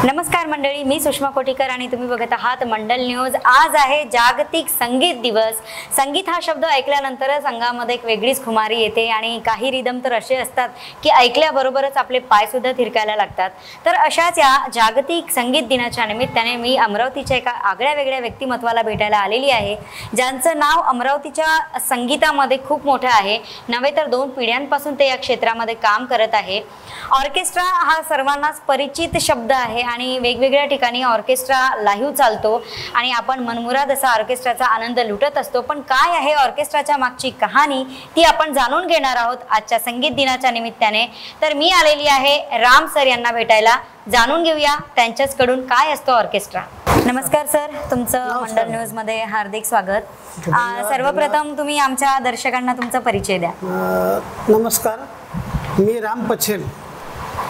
नमस्कार मंडळी, मी सुषमा कोटीकर आणि तुम्ही बघत आहात मंडल न्यूज। आज आहे जागतिक संगीत दिवस। संगीत हा शब्द ऐकल्यानंतरच अंगामध्ये एक वेगळीच खुमारी येते आणि काही रिदम तर असे असतात की ऐकल्याबरोबरच आपले पाय सुद्धा थिरकायला लागतात। तर अशाच या जागतिक संगीत दिनाच्या निमित्ताने मी अमरावतीच्या एका आगळ्या वेगळ्या व्यक्तिमत्वाला भेटायला आलेली आहे, ज्यांचं नाव अमरावतीच्या संगीतामध्ये खूप मोठं आहे। नव्हे तर 2 पिढ्यांपासून ते या क्षेत्रामध्ये काम करत आहे। ऑर्केस्ट्रा हा सर्वांनाच परिचित शब्द आहे आणि वेगवेगळ्या ठिकाणी ऑर्केस्ट्रा लाईव्ह चालतो आणि आपण मनमुराद असा ऑर्केस्ट्राचा आनंद लुटत असतो। पण काय आहे ऑर्केस्ट्राच्या मागची कहाणी ती आपण जाणून घेणार आहोत आजच्या संगीत दिनाच्या निमित्ताने। तर मी आलेली आहे राम सर यांना भेटायला, जाणून घेऊया त्यांच्याकडून काय असतो ऑर्केस्ट्रा। नमस्कार सर, तुमचं मंडल न्यूज मध्ये हार्दिक स्वागत। सर्वप्रथम तुम्ही आमच्या दर्शकांना तुमचा परिचय द्या। नमस्कार, मी राम पछेल।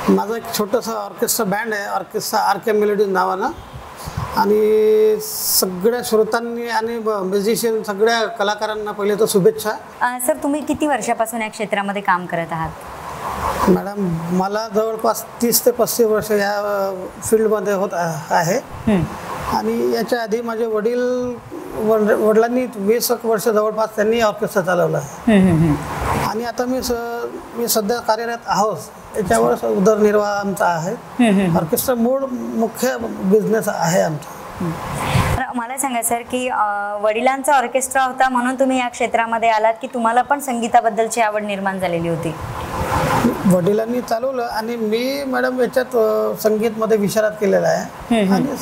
माझा एक छोटासा ऑर्केस्ट्रा बँड आहे, ऑर्केस्ट्रा आरके मेलोडीज नावानं, आणि सगळ्या श्रोतांनी आणि म्युझिशियन सगळ्या कलाकारांना पहिले तर शुभेच्छा। सर, तुम्ही किती वर्षापासून या क्षेत्रामध्ये काम करत आहात? मॅडम, मला जवळपास 30 ते 35 वर्ष या फील्डमध्ये होत आहे आणि याच्या आधी माझे वडिलांनी 20 वर्ष जवळपास त्यांनी ऑर्केस्ट्रा चालवला आहे आणि आता मी सध्या कार्यरत आहोत। याच्यावर उदरनिर्वाह आमचा आहे। ऑर्केस्ट्रा मूळ मुख्य बिझनेस आहे आमचा। मला सांगा सर की वडिलांचा ऑर्केस्ट्रा होता म्हणून तुम्ही या क्षेत्रामध्ये आलात की तुम्हाला पण संगीताबद्दलची आवड निर्माण झालेली होती? वडिलांनी चालवलं आणि मी मॅडम याच्यात संगीतमध्ये विशारद केलेला आहे आणि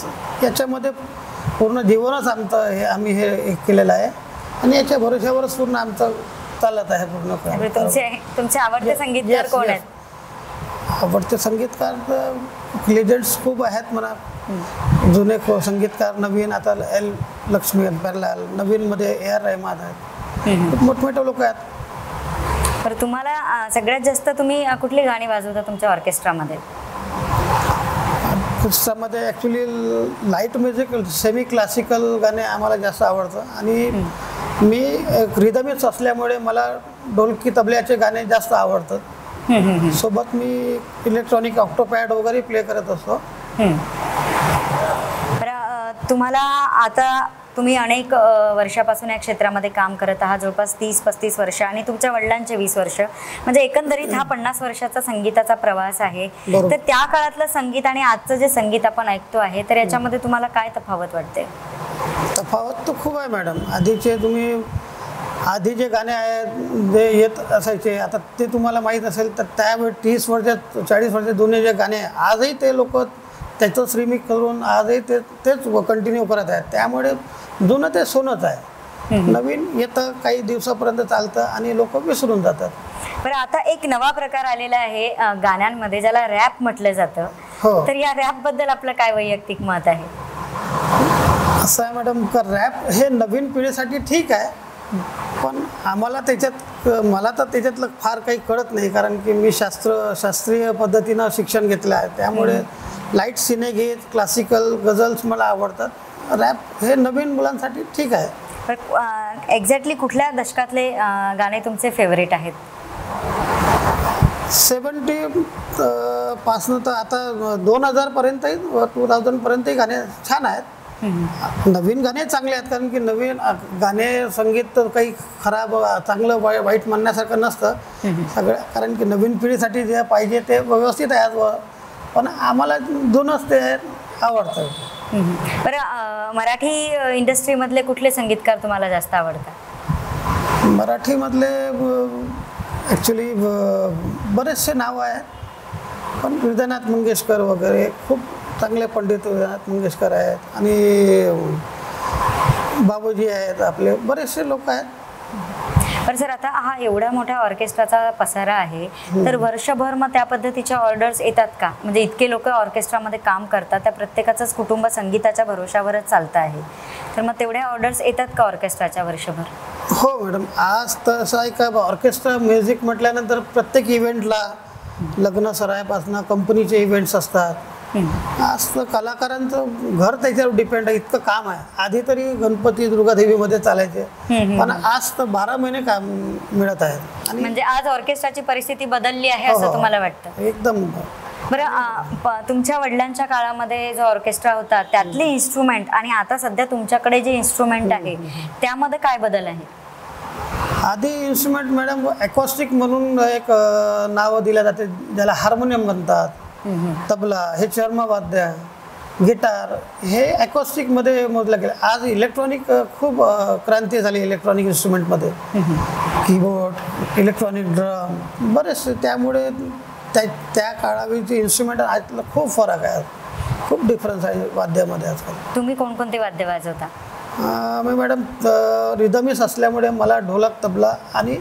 याच्यामध्ये पूर्ण जीवनच आमचं आम्ही हे केलेलं आहे आणि याच्या भरोश्यावरच पूर्ण आमचं चालत आहे पूर्ण। तुमचे आवडते संगीतकार कोण आहेत? आवडते संगीतकार लेजेंड्स खूप आहेत म्हणा। जुने संगीतकार, नवीन आता एल लक्ष्मी अंबरलाल, नवीन मध्ये AR रहमान आहेत, खूप मोठमोठे लोक आहेत। तर तुम्हाला सगळ्यात जास्त तुम्ही कुठली गाणी वाजवता तुमच्या ऑर्केस्ट्रामध्ये? ऑर्केस्ट्रामध्ये actually light music, semi classical गाणे आम्हाला जास्त आवडतं आणि मी रिदमिस्ट असल्यामुळे मला ढोलकी तबल्याचे गाणे जास्त आवडतात। सोबत मी इलेक्ट्रॉनिक ऑक्टोपॅड वगैरे प्ले करत असतो। तुम्हाला आता तुम्ही अनेक वर्षापासून या क्षेत्रामध्ये काम करत आहात, जवळपास 30-35 वर्ष, आणि तुमच्या वडिलांचे 20 वर्ष, म्हणजे एकंदरीत हा 50 वर्षाचा संगीताचा प्रवास आहे। तर त्या काळातलं संगीत आणि आजचं जे संगीत आपण ऐकतो आहे तर याच्यामध्ये तुम्हाला काय तफावत वाटते? तफावत तर खूप आहे मॅडम। आधी जे गाणे आहेत जे येत असायचे, आता ते तुम्हाला माहीत असेल तर त्यावेळी 30 वर्ष 40 वर्ष जुने जे गाणे आजही ते लोक त्याचं रिमिक्स करून आजही तेच कंटिन्यू करत आहेत। त्यामुळे जुनं ते सोनंच आहे, नवीन येतं काही दिवसापर्यंत चालतं आणि लोक विसरून जातात। बरं, आता एक नवा प्रकार आलेला आहे गाण्यांमध्ये, ज्याला रॅप म्हटलं जातं। तर या रॅप बद्दल आपलं काय वैयक्तिक मत आहे? असं आहे मॅडम, रॅप हे नवीन पिढीसाठी ठीक आहे, पण मला तर त्याच्यातलं फार काही कळत नाही, कारण की मी शास्त्रीय पद्धतीनं शिक्षण घेतलं आहे। त्यामुळे लाईट सिनेगीत, क्लासिकल, गझल्स मला आवडतात। रॅप हे नवीन मुलांसाठी ठीक आहे। एक्झॅक्टली कुठल्या दशकातले गाणे तुमचे फेवरेट आहेत? 70 पासून तर आता 2000 पर्यंतही, 2000 पर्यंतही गाणे छान आहेत। नवीन गाणे चांगले आहेत, कारण की नवीन गाणे संगीत तर काही खराब चांगलं वाईट म्हणण्यासारखं नसतं सगळं, कारण की नवीन पिढीसाठी जे पाहिजे ते व्यवस्थित आहेत, पण आम्हाला जुनंच ते आवडतं। बरं, मराठी इंडस्ट्रीमधले कुठले संगीतकार तुम्हाला जास्त आवडतात? मराठीमधले ॲक्च्युली बरेचसे नावं आहेत, पण हृदयनाथ मंगेशकर वगैरे खूप चांगले पंडित हृदयनाथ मंगेशकर आहेत आणि बाबूजी आहेत, आपले बरेचसे लोक आहेत। पण सर, आता हा एवढा मोठा ऑर्केस्ट्राचा पसारा आहे, तर वर्षभर मग त्या पद्धतीच्या ऑर्डर्स येतात का? म्हणजे इतके लोक ऑर्केस्ट्रामध्ये काम करतात, त्या प्रत्येकाचंच कुटुंब संगीताच्या भरोशावरच चालतं आहे, तर मग तेवढ्या ऑर्डर्स येतात का ऑर्केस्ट्राच्या वर्षभर? हो मॅडम, आज तर असं आहे का, ऑर्केस्ट्रा म्युझिक म्हटल्यानंतर प्रत्येक इव्हेंटला, लग्न सरायापासून कंपनीचे इव्हेंट्स असतात, आज तर कलाकारांचं घर त्याच्यावर डिपेंड आहे, इतकं काम आहे। आधी तरी गणपती दुर्गादेवीमध्ये चालायचे, पण आज तर 12 महिने काम मिळत आहेत। म्हणजे आज ऑर्केस्ट्राची परिस्थिती बदलली आहे असं तुम्हाला वाटतं? एकदम बरं, तुमच्या वडिलांच्या काळामध्ये जो ऑर्केस्ट्रा होता त्यातले इन्स्ट्रुमेंट आणि आता सध्या तुमच्याकडे जे इन्स्ट्रुमेंट आहे त्यामध्ये काय बदल आहे? आधी इन्स्ट्रुमेंट मॅडम अकॉस्टिक म्हणून एक नाव दिलं जाते, ज्याला हार्मोनियम म्हणतात, तबला, हे चर्मवाद्य, गिटार, हे अकॉस्टिकमध्ये मोजलं गेलं. आज इलेक्ट्रॉनिक खूप क्रांती झाली इलेक्ट्रॉनिक इन्स्ट्रुमेंटमध्ये, कीबोर्ड, इलेक्ट्रॉनिक ड्रम, बरेचसे. त्यामुळे त्या काळावरचे इन्स्ट्रुमेंट आजला खूप फरक आहे, खूप डिफरन्स आहे वाद्यामध्ये आजकाल. तुम्ही कोणकोणते वाद्य वाजवता? मी मॅडम रिदमिस्ट असल्यामुळे मला ढोलक, तबला आणि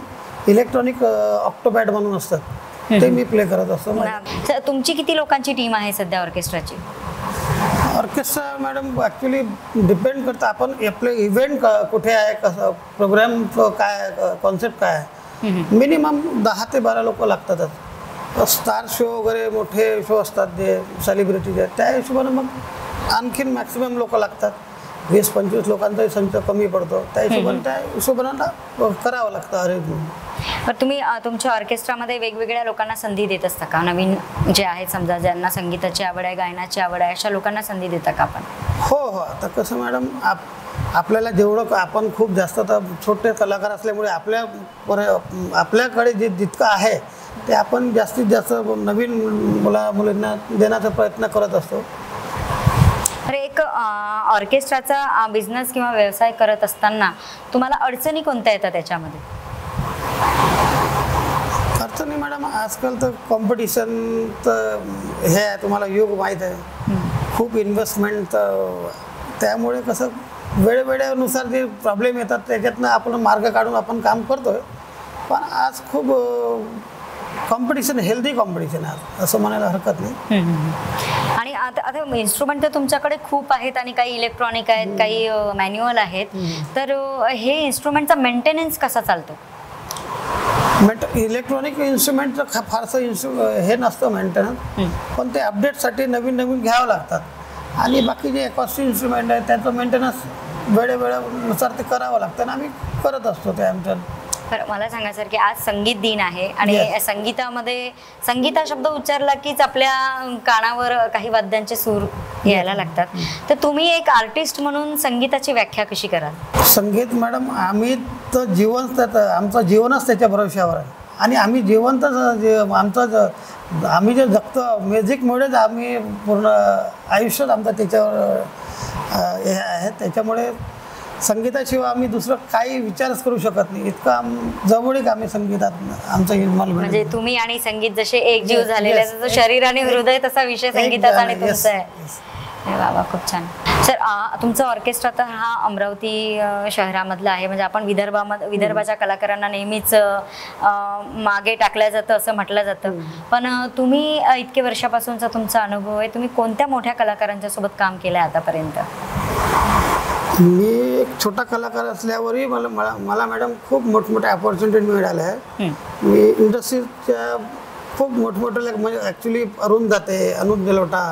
इलेक्ट्रॉनिक ऑक्टोपॅड म्हणून असतात, ते मी प्ले करत असतो. तुमची किती लोकांची टीम आहे सध्या ऑर्केस्ट्राची? ऑर्केस्ट्रा मॅडम ॲक्च्युली डिपेंड करतं आपण आपले इव्हेंट कुठे आहे, कसं प्रोग्राम काय, कॉन्सेप्ट काय आहे. मिनिमम 10 ते 12 लोक लागतातच. स्टार शो वगैरे मोठे शो असतात जे सेलिब्रिटीचे, त्या हिशोबानं मग आणखीन मॅक्सिमम लोक लागतात. 20-25 लोकांचाही संच कमी पडतो, त्या हिशोबानं करावं लागतं अरेंजमेंट. तर तुम्ही तुमच्या ऑर्केस्ट्रामध्ये वेगवेगळ्या लोकांना संधी देत असता का? नवीन जे आहेत समजा ज्यांना संगीताची आवड आहे, गायनाची आवड आहे, अशा लोकांना संधी देता का आपण? हो. आता कसं मॅडम, आपल्याला जेवढं, आपण खूप जास्त तर छोटे कलाकार असल्यामुळे आपल्याकडे जितकं आहे ते आपण जास्तीत जास्त नवीन मुलींना देण्याचा प्रयत्न करत असतो. तर एक ऑर्केस्ट्राचा बिझनेस किंवा व्यवसाय करत असताना तुम्हाला अडचणी कोणत्या येतात त्याच्यामध्ये? अडचणी मॅडम, आजकाल तर कॉम्पिटिशन तर हे आहे, तुम्हाला युग माहीत आहे, खूप इन्व्हेस्टमेंट. त्यामुळे कसं वेळेनुसार जे प्रॉब्लेम येतात त्याच्यातनं आपण मार्ग काढून आपण काम करतोय. पण आज खूप कॉम्पिटिशन, हेल्दी कॉम्पिटिशन आहे असं म्हणायला हरकत नाही. आणि आता इन्स्ट्रुमेंट तर तुमच्याकडे खूप आहेत आणि काही इलेक्ट्रॉनिक आहेत, काही मॅन्युअल आहेत. तर हे इन्स्ट्रुमेंटचा मेंटेनन्स कसा चालतो? इलेक्ट्रॉनिक इन्स्ट्रुमेंटचं फारसं हे नसतं मेंटेनन्स, पण ते अपडेटसाठी नवीन घ्यावं लागतात. आणि बाकी जे अकॉस्टिक इन्स्ट्रुमेंट आहे त्याचं मेंटेनन्स वेळेनुसार ते करावं लागतं आणि आम्ही करत असतो ते आमच्या. तर मला सांगा सर की आज संगीत दिन आहे आणि संगीतामध्ये संगीत हा शब्द उच्चारला कीच आपल्या कानावर काही वाद्यांचे सूर यायला लागतात. तर तुम्ही एक आर्टिस्ट म्हणून संगीताची व्याख्या कशी कराल? संगीत मॅडम, आम्ही तर आमचं जीवनच त्याच्या भरोश्यावर आहे आणि आम्ही आम्ही जे जगतो म्युझिकमुळेच आम्ही पूर्ण आयुष्यात आमचं त्याच्यावर हे आहे. त्याच्यामुळे संगीताशिवाय आम्ही दुसरं काही विचारच करू शकत नाही, इतकं जवळीक आम्ही संगीतात आमचं इन्व्हॉल्वमेंट. म्हणजे तुम्ही आणि संगीत जसे एक जीव झालेले, जसं शरीर आणि हृदय तसा विषय संगीताचा आणि तुमचा आहे. बाबा खूप छान. सर, तुमचं ऑर्केस्ट्रा तर हा अमरावती शहरामधला आहे, म्हणजे आपण विदर्भाच्या कलाकारांना नेहमीच मागे टाकलं जातं असं म्हटलं जातं. पण तुम्ही इतके वर्षापासूनचा तुमचा अनुभव आहे, तुम्ही कोणत्या मोठ्या कलाकारांच्या सोबत काम केलं आहे आतापर्यंत? मी एक छोटा कलाकार असल्यावरही मला मॅडम खूप मोठमोठ्या अपॉर्च्युनिटी मिळाल्या आहे. मी इंडस्ट्रीच्या खूप मोठमोठे, म्हणजे ॲक्च्युली अरुण दाते, अनुप जलोटा,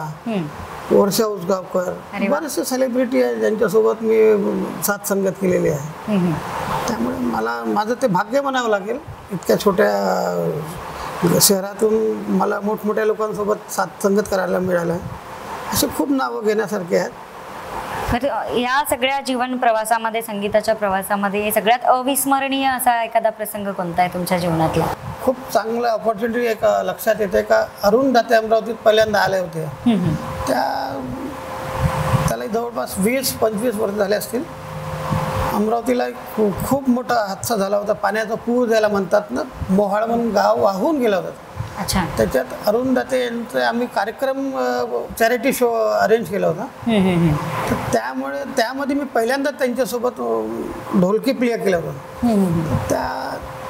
वर्षा उसगावकर, बरेचसे सेलिब्रिटी आहे ज्यांच्यासोबत मी साथ संगत केलेली आहे. त्यामुळे माझं ते भाग्य म्हणावं लागेल, इतक्या छोट्या शहरातून मला मोठमोठ्या लोकांसोबत साथ संगत करायला मिळालं आहे. असे खूप नावं घेण्यासारखे आहेत. या सगळ्या जीवन प्रवासामध्ये, संगीताच्या प्रवासामध्ये सगळ्यात अविस्मरणीय असा एखादा प्रसंग कोणता आहे तुमच्या जीवनातला? खूप चांगलं अपॉर्च्युनिटी एक लक्षात येते का, अरुण दाते अमरावतीत पहिल्यांदा आले होते. त्याला जवळपास 20-25 वर्ष झाले असतील. अमरावतीला खूप मोठा हादसा झाला होता, पाण्याचा पूर ज्याला म्हणतात ना, मोहाळ म्हणून गाव वाहून गेला होता. अच्छा. त्याच्यात अरुण दाते यांचा आम्ही कार्यक्रम, चॅरिटी शो अरेंज केला होता. तर त्यामध्ये मी पहिल्यांदा त्यांच्यासोबत ढोलकी प्ले केलं होतं.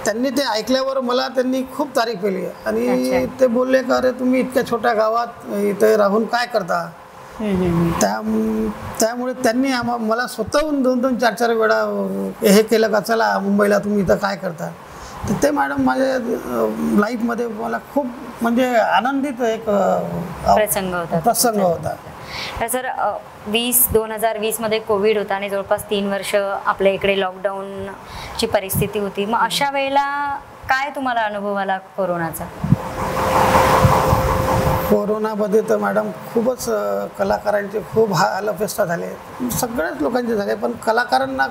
त्यांनी ते ऐकल्यावर त्यांनी खूप तारीफ केली आणि ते बोलले का, अरे तुम्ही इतक्या छोट्या गावात इथे राहून काय करता. त्यामुळे त्यांनी मला स्वतःहून 2-2, 4-4 वेळा हे केलं का, चला मुंबईला तुम्ही इथं काय करता. तर ते मॅडम माझ्या लाईफमध्ये मला खूप म्हणजे आनंदित एक प्रसंग होता. सर, 2020 मध्ये कोविड होता आणि जवळपास 3 वर्ष आपल्या इकडे लॉकडाऊनची परिस्थिती होती. मग अशा वेळेला काय तुम्हाला अनुभव आला कोरोनाचा? कोरोनामध्ये तर मॅडम खूपच कलाकारांचे खूप हालअपेष्टा झाले, सगळ्याच लोकांचे झाले, पण कलाकारांना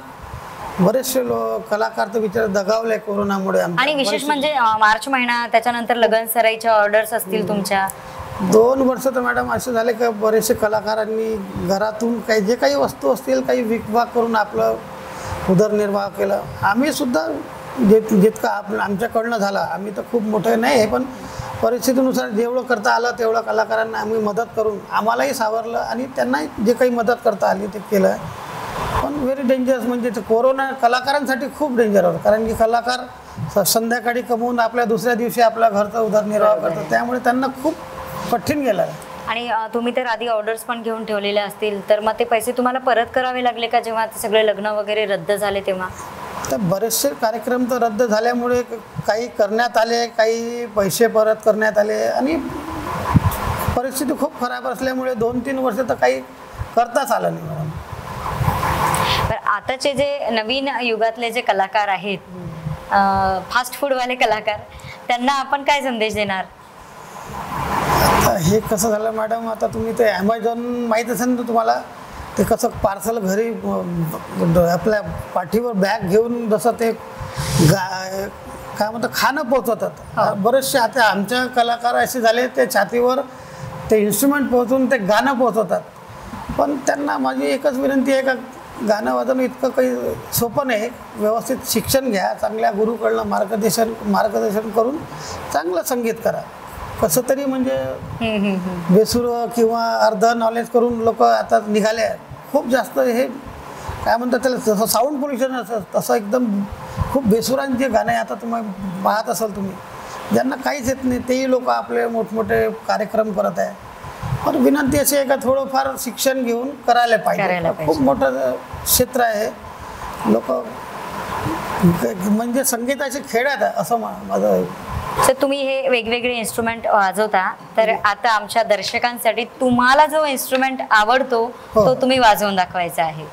बरेचसे कलाकार तर बिचारे दगावले कोरोनामुळे. आणि विशेष म्हणजे मार्च महिना, त्याच्यानंतर लगन सराईच्या ऑर्डर्स असतील तुमच्या. 2 वर्ष तर मॅडम असे झाले की बरेचसे कलाकारांनी घरातून काही जे काही वस्तू असतील काही विकवाक करून आपलं उदरनिर्वाह केला. आम्ही सुद्धा जितकं आमच्याकडनं झालं, आम्ही तर खूप मोठे नाही आहे, पण परिस्थितीनुसार जेवढं करता आलं तेवढं कलाकारांना आम्ही मदत करून आम्हालाही सावरलं आणि त्यांनाही जे काही मदत करता आली ते केलं. पण व्हेरी डेंजरस म्हणजे कोरोना कलाकारांसाठी खूप डेंजर होतं, कारण की कलाकार संध्याकाळी कमवून आपल्या दुसऱ्या दिवशी आपल्या घरचा उदरनिर्वाह करतात, त्यामुळे त्यांना खूप कठीण गेलं. आणि तुम्ही तर आधी ऑर्डर्स पण घेऊन ठेवलेले असतील, तर मग ते पैसे तुम्हाला परत करावे लागले का जेव्हा ते सगळे लग्न वगैरे रद्द झाले तेव्हा? तर बरेचसे कार्यक्रम तर रद्द झाल्यामुळे काही करण्यात आले, काही पैसे परत करण्यात आले आणि परिस्थिती खूप खराब असल्यामुळे 2-3 वर्ष तर काही करताच आलं नाही मॅडम. तर आताचे जे नवीन युगातले जे कलाकार आहेत, फास्ट फूडवाले कलाकार, त्यांना आपण काय संदेश देणार? आता हे कसं झालं मॅडम, आता तुम्ही ते ॲमेझॉन माहीत असेल ना तुम्हाला, ते कसं पार्सल घरी आपल्या पाठीवर बॅग घेऊन जसं ते काय म्हणतात खाणं पोचवतात. बरेचसे आता आमच्या कलाकार असे झाले ते छातीवर ते इन्स्ट्रुमेंट पोहोचून ते गाणं पोचवतात. पण त्यांना माझी एकच विनंती आहे का गाणं वाजवणं इतकं काही सोपं नाही. व्यवस्थित शिक्षण घ्या, चांगल्या गुरुकडनं मार्गदर्शन करून चांगलं संगीत करा. कसं तरी म्हणजे बेसूर किंवा अर्ध नॉलेज करून लोक आता निघाले. खूप जास्त हे काय म्हणतात त्याला, जसं साऊंड पोल्युशन असं तसं एकदम खूप बेसुरांचे गाणे आता तुम्ही पाहत असाल तुम्ही, ज्यांना काहीच येत नाही तेही लोक आपले मोठमोठे कार्यक्रम करत आहे. पण विनंती अशी आहे का थोडंफार शिक्षण घेऊन करायला पाहिजे. खूप मोठं क्षेत्र आहे. लोक म्हणजे संगीताचे खेळ आहेत असं माझं. तर तुम्ही हे वेगवेगळे इन्स्ट्रुमेंट वाजवता, तर आता आमच्या दर्शकांसाठी तुम्हाला जो इन्स्ट्रुमेंट आवडतो तो तुम्ही वाजवून दाखवायचा आहे.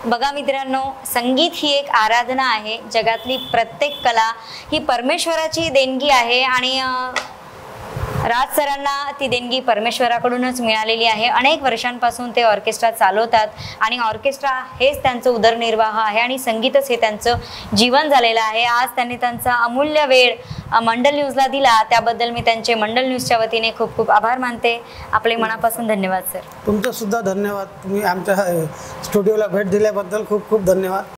बघा मित्रांनो, संगीत ही एक आराधना आहे. जगातली प्रत्येक कला ही परमेश्वराची देणगी आहे आणि राज सरांना ती देणगी परमेश्वराकडूनच मिळालेली आहे. अनेक वर्षांपासून ते ऑर्केस्ट्रा चालवतात आणि ऑर्केस्ट्रा हेच त्यांचं उदरनिर्वाह आहे आणि संगीतच हे त्यांचं जीवन झालेलं आहे. आज त्यांनी त्यांचा अमूल्य वेळ मंडल न्यूजला दिला, त्याबद्दल मी त्यांचे मंडल न्यूजच्या वतीने खूप खूप आभार मानते. आपले मनापासून धन्यवाद सर. तुमचं सुद्धा धन्यवाद. तुम्ही आमच्या स्टुडिओला भेट दिल्याबद्दल खूप खूप धन्यवाद.